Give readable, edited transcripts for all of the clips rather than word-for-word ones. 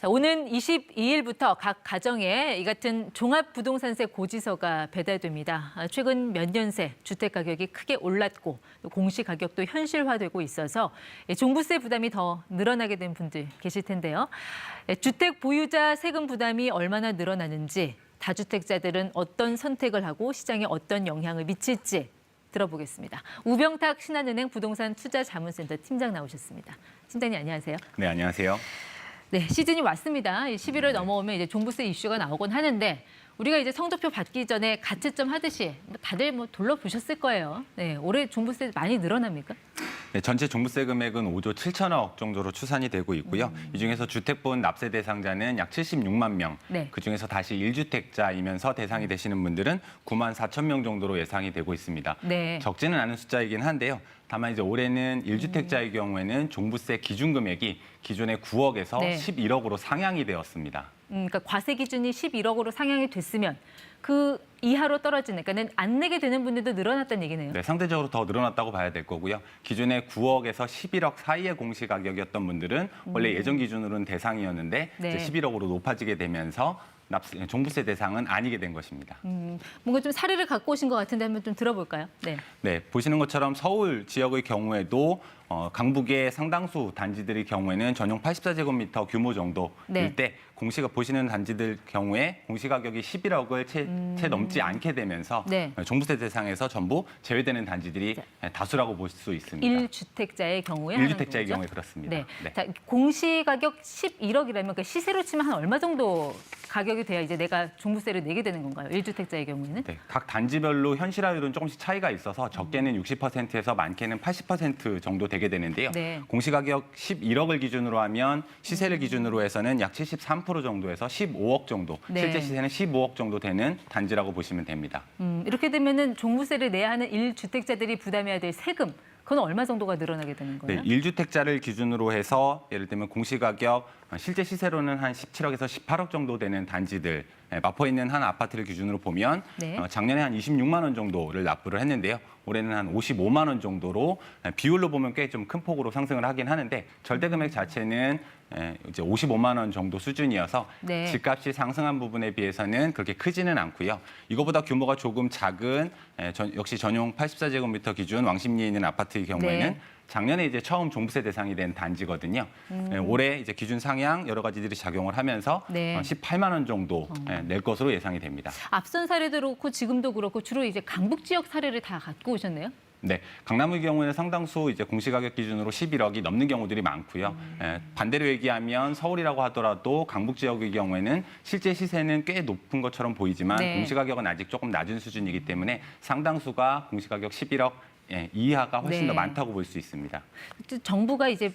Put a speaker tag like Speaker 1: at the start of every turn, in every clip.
Speaker 1: 자, 오는 22일부터 각 가정에 이 같은 종합부동산세 고지서가 배달됩니다. 최근 몇 년 새 주택 가격이 크게 올랐고 또 공시 가격도 현실화되고 있어서 종부세 부담이 더 늘어나게 된 분들 계실 텐데요. 주택 보유자 세금 부담이 얼마나 늘어나는지, 다주택자들은 어떤 선택을 하고 시장에 어떤 영향을 미칠지 들어보겠습니다. 우병탁 신한은행 부동산 투자자문센터 팀장 나오셨습니다. 팀장님 안녕하세요.
Speaker 2: 네, 안녕하세요.
Speaker 1: 네, 시즌이 왔습니다. 11월 넘어오면 이제 종부세 이슈가 나오곤 하는데 우리가 이제 성적표 받기 전에 가채점 하듯이 다들 둘러보셨을 거예요. 네, 올해 종부세 많이 늘어납니까?
Speaker 2: 네, 전체 종부세 금액은 5조 7천억 정도로 추산이 되고 있고요. 이 중에서 주택분 납세 대상자는 약 76만 명.
Speaker 1: 네.
Speaker 2: 그중에서 다시 1주택자이면서 대상이 되시는 분들은 9만 4천 명 정도로 예상이 되고 있습니다.
Speaker 1: 네.
Speaker 2: 적지는 않은 숫자이긴 한데요. 다만 이제 올해는 1주택자의 경우에는 종부세 기준 금액이 기존의 9억에서
Speaker 1: 네.
Speaker 2: 11억으로 상향이 되었습니다.
Speaker 1: 그러니까 과세 기준이 11억으로 상향이 됐으면 그 이하로 떨어지는, 그러니까는 안 내게 되는 분들도 늘어났다는 얘기네요.
Speaker 2: 네, 상대적으로 더 늘어났다고 봐야 될 거고요. 기존에 9억에서 11억 사이의 공시가격이었던 분들은 원래 예전 기준으로는 대상이었는데
Speaker 1: 네.
Speaker 2: 이제 11억으로 높아지게 되면서 종부세 대상은 아니게 된 것입니다.
Speaker 1: 뭔가 좀 사례를 갖고 오신 것 같은데 한번 좀 들어볼까요? 네.
Speaker 2: 네, 보시는 것처럼 서울 지역의 경우에도 강북의 상당수 단지들의 경우에는 전용 84제곱미터 규모 정도일
Speaker 1: 네.
Speaker 2: 때 공시가 보시는 단지들 경우에 공시가격이 11억을 채 넘지 않게 되면서
Speaker 1: 네.
Speaker 2: 종부세 대상에서 전부 제외되는 단지들이 다수라고 볼 수 있습니다.
Speaker 1: 1주택자의 경우에
Speaker 2: 1주택자의 경우에 그렇습니다.
Speaker 1: 네.
Speaker 2: 네.
Speaker 1: 자, 공시가격 11억이라면 그 시세로 치면 한 얼마 정도 가격이 돼야 이제 내가 종부세를 내게 되는 건가요? 1주택자의 경우에는?
Speaker 2: 네, 각 단지별로 현실화율은 조금씩 차이가 있어서 적게는 60%에서 많게는 80% 정도 되게 되는데요.
Speaker 1: 네.
Speaker 2: 공시가격 11억을 기준으로 하면 시세를 기준으로 해서는 약 73% 정도에서 15억 정도,
Speaker 1: 네.
Speaker 2: 실제 시세는 15억 정도 되는 단지라고 보시면 됩니다.
Speaker 1: 이렇게 되면은 종부세를 내야 하는 1주택자들이 부담해야 될 세금, 그건 얼마 정도가 늘어나게 되는 거예요?
Speaker 2: 네, 1주택자를 기준으로 해서 예를 들면 공시가격 실제 시세로는 한 17억에서 18억 정도 되는 단지들, 마포에 있는 한 아파트를 기준으로 보면
Speaker 1: 네.
Speaker 2: 작년에 한 26만 원 정도를 납부를 했는데요. 올해는 한 55만 원 정도로 비율로 보면 꽤 좀 큰 폭으로 상승을 하긴 하는데 절대 금액 자체는 이제 55만 원 정도 수준이어서
Speaker 1: 네.
Speaker 2: 집값이 상승한 부분에 비해서는 그렇게 크지는 않고요. 이거보다 규모가 조금 작은 역시 전용 84제곱미터 기준 왕십리에 있는 아파트의 경우에는
Speaker 1: 네.
Speaker 2: 작년에 이제 처음 종부세 대상이 된 단지거든요. 올해 이제 기준 상향 여러 가지들이 작용을 하면서
Speaker 1: 네.
Speaker 2: 18만 원 정도 낼 것으로 예상이 됩니다.
Speaker 1: 앞선 사례도 그렇고 지금도 그렇고 주로 이제 강북 지역 사례를 다 갖고 오셨네요.
Speaker 2: 네, 강남의 경우에는 상당수 이제 공시가격 기준으로 11억이 넘는 경우들이 많고요. 반대로 얘기하면 서울이라고 하더라도 강북 지역의 경우에는 실제 시세는 꽤 높은 것처럼 보이지만
Speaker 1: 네.
Speaker 2: 공시가격은 아직 조금 낮은 수준이기 때문에 상당수가 공시가격 11억 이하가 훨씬
Speaker 1: 네.
Speaker 2: 더 많다고 볼 수 있습니다.
Speaker 1: 정부가 이제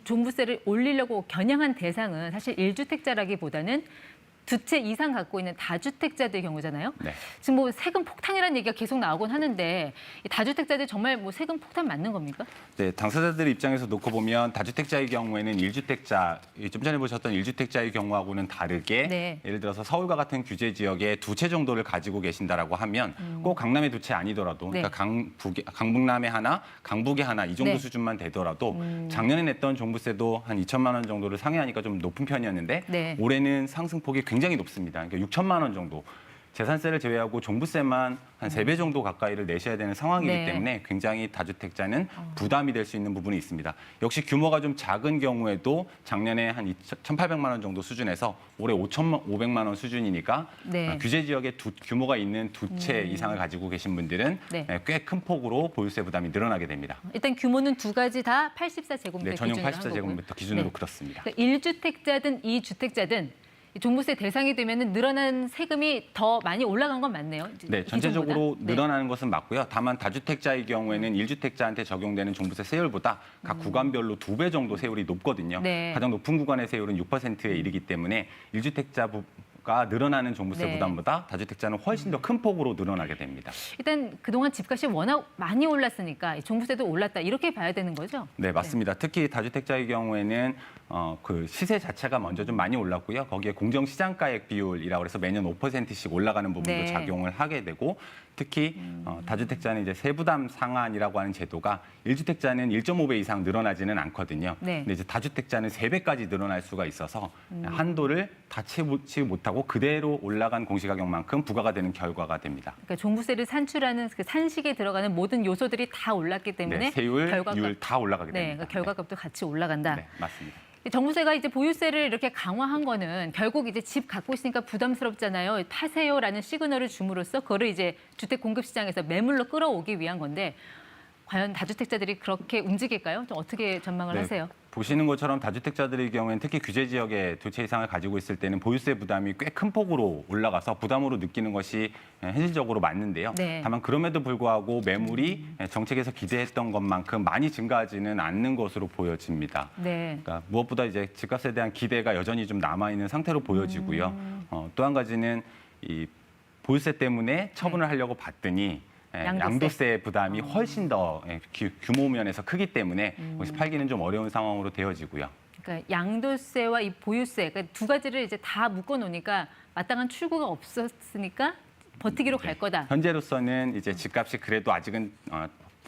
Speaker 1: 종부세를 올리려고 겨냥한 대상은 사실 1주택자라기보다는 두 채 이상 갖고 있는 다주택자들 경우잖아요.
Speaker 2: 네.
Speaker 1: 지금 세금 폭탄이라는 얘기가 계속 나오곤 하는데 이 다주택자들 정말 세금 폭탄 맞는 겁니까?
Speaker 2: 네, 당사자들 입장에서 놓고 보면 다주택자의 경우에는 1주택자, 좀 전에 보셨던 1주택자의 경우하고는 다르게
Speaker 1: 네.
Speaker 2: 예를 들어서 서울과 같은 규제 지역에 두 채 정도를 가지고 계신다라고 하면 꼭 강남에 두 채 아니더라도
Speaker 1: 네.
Speaker 2: 그러니까 강북남에 하나, 강북에 하나 이 정도
Speaker 1: 네.
Speaker 2: 수준만 되더라도 작년에 냈던 종부세도 한 2천만 원 정도를 상회하니까 좀 높은 편이었는데
Speaker 1: 네.
Speaker 2: 올해는 상승폭이 굉장히 높습니다. 그러니까 6천만 원 정도. 재산세를 제외하고 종부세만 한 3배 정도 가까이를 내셔야 되는 상황이기
Speaker 1: 네.
Speaker 2: 때문에 굉장히 다주택자는 부담이 될 수 있는 부분이 있습니다. 역시 규모가 좀 작은 경우에도 작년에 한 1,800만 원 정도 수준에서 올해 5,500만 원 수준이니까
Speaker 1: 네.
Speaker 2: 규제 지역에 규모가 있는 두 채 이상을 가지고 계신 분들은
Speaker 1: 네.
Speaker 2: 꽤 큰 폭으로 보유세 부담이 늘어나게 됩니다.
Speaker 1: 일단 규모는 두 가지 다 84제곱미터
Speaker 2: 네, 전용
Speaker 1: 기준으로 한 거고요.
Speaker 2: 84제곱미터 기준으로
Speaker 1: 네.
Speaker 2: 그렇습니다.
Speaker 1: 그러니까 1주택자든 2주택자든 종부세 대상이 되면 늘어난 세금이 더 많이 올라간 건 맞네요.
Speaker 2: 네, 전체적으로
Speaker 1: 기존보다?
Speaker 2: 늘어나는 것은 맞고요. 다만 다주택자의 경우에는 1주택자한테 적용되는 종부세 세율보다 각 구간별로 2배 정도 세율이 높거든요.
Speaker 1: 네.
Speaker 2: 가장 높은 구간의 세율은 6%에 이르기 때문에 1주택자가 늘어나는 종부세
Speaker 1: 네.
Speaker 2: 부담보다 다주택자는 훨씬 더 큰 폭으로 늘어나게 됩니다.
Speaker 1: 일단 그동안 집값이 워낙 많이 올랐으니까 종부세도 올랐다 이렇게 봐야 되는 거죠?
Speaker 2: 네, 맞습니다. 특히 다주택자의 경우에는 그 시세 자체가 먼저 좀 많이 올랐고요. 거기에 공정시장가액 비율이라고 해서 매년 5%씩 올라가는 부분도
Speaker 1: 네.
Speaker 2: 작용을 하게 되고 특히 다주택자는 이제 세부담 상한이라고 하는 제도가 1주택자는 1.5배 이상 늘어나지는 않거든요.
Speaker 1: 네.
Speaker 2: 근데 이제 다주택자는 3배까지 늘어날 수가 있어서 한도를 다 채우지 못하고 그대로 올라간 공시가격만큼 부과가 되는 결과가 됩니다.
Speaker 1: 그러니까 종부세를 산출하는 그 산식에 들어가는 모든 요소들이 다 올랐기 때문에
Speaker 2: 네, 세율,
Speaker 1: 결과값,
Speaker 2: 율 다 올라가게
Speaker 1: 네,
Speaker 2: 됩니다.
Speaker 1: 그러니까 결과값도 같이 올라간다.
Speaker 2: 네, 맞습니다.
Speaker 1: 정부세가 이제 보유세를 이렇게 강화한 거는 결국 이제 집 갖고 있으니까 부담스럽잖아요. 파세요라는 시그널을 줌으로써 그거를 이제 주택 공급 시장에서 매물로 끌어오기 위한 건데 과연 다주택자들이 그렇게 움직일까요? 좀 어떻게 전망을 하세요?
Speaker 2: 보시는 것처럼 다주택자들의 경우에는 특히 규제 지역에 두 채 이상을 가지고 있을 때는 보유세 부담이 꽤 큰 폭으로 올라가서 부담으로 느끼는 것이 현실적으로 맞는데요.
Speaker 1: 네.
Speaker 2: 다만 그럼에도 불구하고 매물이 정책에서 기대했던 것만큼 많이 증가하지는 않는 것으로 보여집니다.
Speaker 1: 네.
Speaker 2: 그러니까 무엇보다 이제 집값에 대한 기대가 여전히 좀 남아 있는 상태로 보여지고요. 또 한 가지는 이 보유세 때문에 처분을 하려고 봤더니 양도세 부담이 훨씬 더 규모 면에서 크기 때문에 혹시 팔기는 좀 어려운 상황으로 되어지고요.
Speaker 1: 그러니까 양도세와 이 보유세 그러니까 두 가지를 이제 다 묶어 놓으니까 마땅한 출구가 없었으니까 버티기로 갈 거다.
Speaker 2: 현재로서는 이제 집값이 그래도 아직은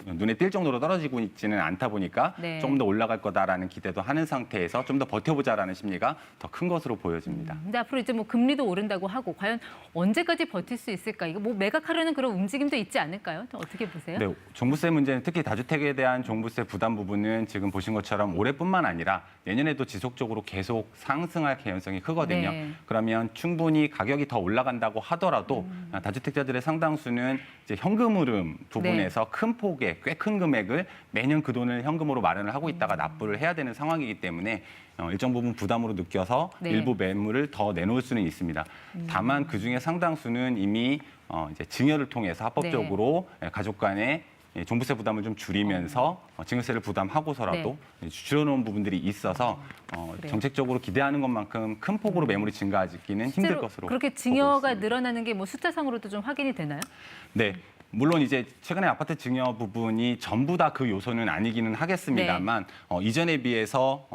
Speaker 2: 눈에 띌 정도로 떨어지고 있지는 않다 보니까
Speaker 1: 네.
Speaker 2: 조금 더 올라갈 거다라는 기대도 하는 상태에서 좀 더 버텨보자라는 심리가 더 큰 것으로 보여집니다.
Speaker 1: 근데 앞으로 이제 뭐 금리도 오른다고 하고 과연 언제까지 버틸 수 있을까? 이거 뭐 매각하려는 그런 움직임도 있지 않을까요? 좀 어떻게 보세요?
Speaker 2: 네, 종부세 문제는 특히 다주택에 대한 종부세 부담 부분은 지금 보신 것처럼 올해뿐만 아니라 내년에도 지속적으로 계속 상승할 개연성이 크거든요.
Speaker 1: 네.
Speaker 2: 그러면 충분히 가격이 더 올라간다고 하더라도 다주택자들의 상당수는 이제 현금 흐름 부분에서 큰 폭의 꽤 큰 금액을 매년 그 돈을 현금으로 마련을 하고 있다가 납부를 해야 되는 상황이기 때문에 일정 부분 부담으로 느껴서
Speaker 1: 네.
Speaker 2: 일부 매물을 더 내놓을 수는 있습니다. 다만 그중에 상당수는 이미 이제 증여를 통해서 합법적으로 가족 간의 종부세 부담을 좀 줄이면서 증여세를 부담하고서라도 줄여놓은 부분들이 있어서
Speaker 1: 그래요.
Speaker 2: 정책적으로 기대하는 것만큼 큰 폭으로 매물이 증가하기는 힘들
Speaker 1: 실제로
Speaker 2: 것으로
Speaker 1: 그렇게
Speaker 2: 보고
Speaker 1: 증여가
Speaker 2: 있습니다.
Speaker 1: 늘어나는 게 뭐 숫자상으로도 좀 확인이 되나요?
Speaker 2: 네. 물론 이제 최근에 아파트 증여 부분이 전부 다 그 요소는 아니기는 하겠습니다만 이전에 비해서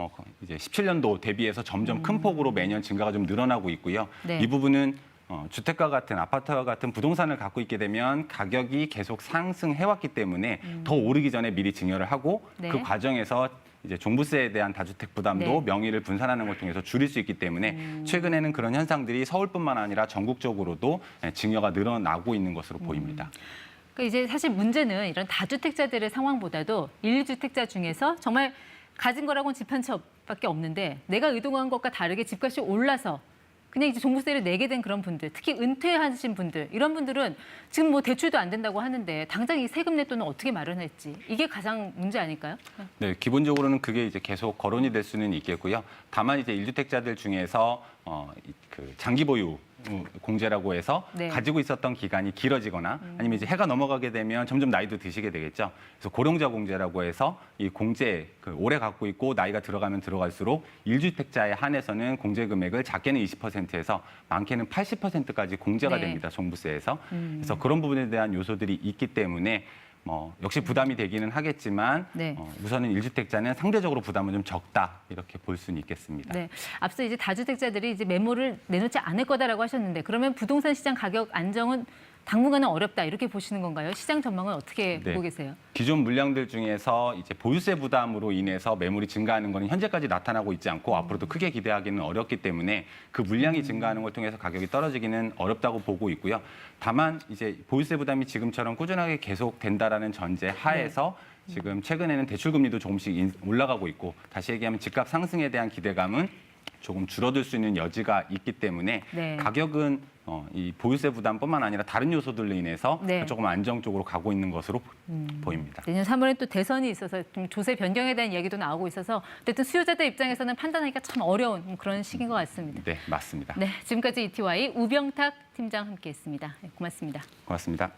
Speaker 2: 이제 17년도 대비해서 점점 큰 폭으로 매년 증가가 좀 늘어나고 있고요.
Speaker 1: 네.
Speaker 2: 이 부분은 주택과 같은 아파트와 같은 부동산을 갖고 있게 되면 가격이 계속 상승해왔기 때문에 더 오르기 전에 미리 증여를 하고
Speaker 1: 네.
Speaker 2: 그 과정에서 이제 종부세에 대한 다주택 부담도
Speaker 1: 네.
Speaker 2: 명의를 분산하는 걸 통해서 줄일 수 있기 때문에 최근에는 그런 현상들이 서울뿐만 아니라 전국적으로도 증여가 늘어나고 있는 것으로 보입니다.
Speaker 1: 그러니까 이제 사실 문제는 이런 다주택자들의 상황보다도 1주택자 중에서 정말 가진 거라고는 집 한 채밖에 없는데 내가 의도한 것과 다르게 집값이 올라서 그냥 이제 종부세를 내게 된 그런 분들, 특히 은퇴하신 분들, 이런 분들은 지금 뭐 대출도 안 된다고 하는데 당장 이 세금 내 돈은 어떻게 마련할지 이게 가장 문제 아닐까요?
Speaker 2: 네, 기본적으로는 그게 이제 계속 거론이 될 수는 있겠고요. 다만 이제 1주택자들 중에서 그 장기 보유 공제라고 해서
Speaker 1: 네.
Speaker 2: 가지고 있었던 기간이 길어지거나 아니면 이제 해가 넘어가게 되면 점점 나이도 드시게 되겠죠. 그래서 고령자 공제라고 해서 이 공제 오래 갖고 있고 나이가 들어가면 들어갈수록 1주택자에 한해서는 공제 금액을 작게는 20%에서 많게는 80%까지 공제가
Speaker 1: 네.
Speaker 2: 됩니다. 종부세에서. 그래서 그런 부분에 대한 요소들이 있기 때문에 역시 부담이 되기는 하겠지만
Speaker 1: 네.
Speaker 2: 우선은 1주택자는 상대적으로 부담은 좀 적다 이렇게 볼 수는 있겠습니다.
Speaker 1: 네, 앞서 이제 다주택자들이 이제 매물을 내놓지 않을 거다라고 하셨는데 그러면 부동산 시장 가격 안정은 당분간은 어렵다 이렇게 보시는 건가요? 시장 전망은 어떻게
Speaker 2: 네.
Speaker 1: 보고 계세요?
Speaker 2: 기존 물량들 중에서 이제 보유세 부담으로 인해서 매물이 증가하는 것은 현재까지 나타나고 있지 않고 앞으로도 크게 기대하기는 어렵기 때문에 그 물량이 증가하는 걸 통해서 가격이 떨어지기는 어렵다고 보고 있고요. 다만 이제 보유세 부담이 지금처럼 꾸준하게 계속 된다라는 전제 하에서 지금 최근에는 대출 금리도 조금씩 올라가고 있고 다시 얘기하면 집값 상승에 대한 기대감은 조금 줄어들 수 있는 여지가 있기 때문에
Speaker 1: 네.
Speaker 2: 가격은 이 보유세 부담뿐만 아니라 다른 요소들로 인해서
Speaker 1: 네.
Speaker 2: 조금 안정적으로 가고 있는 것으로 보입니다.
Speaker 1: 내년 3월에 또 대선이 있어서 좀 조세 변경에 대한 이야기도 나오고 있어서 어쨌든 수요자들 입장에서는 판단하기가 참 어려운 그런 시기인 것 같습니다.
Speaker 2: 네, 맞습니다.
Speaker 1: 네, 지금까지 ETY 우병탁 팀장 함께했습니다. 네, 고맙습니다.
Speaker 2: 고맙습니다.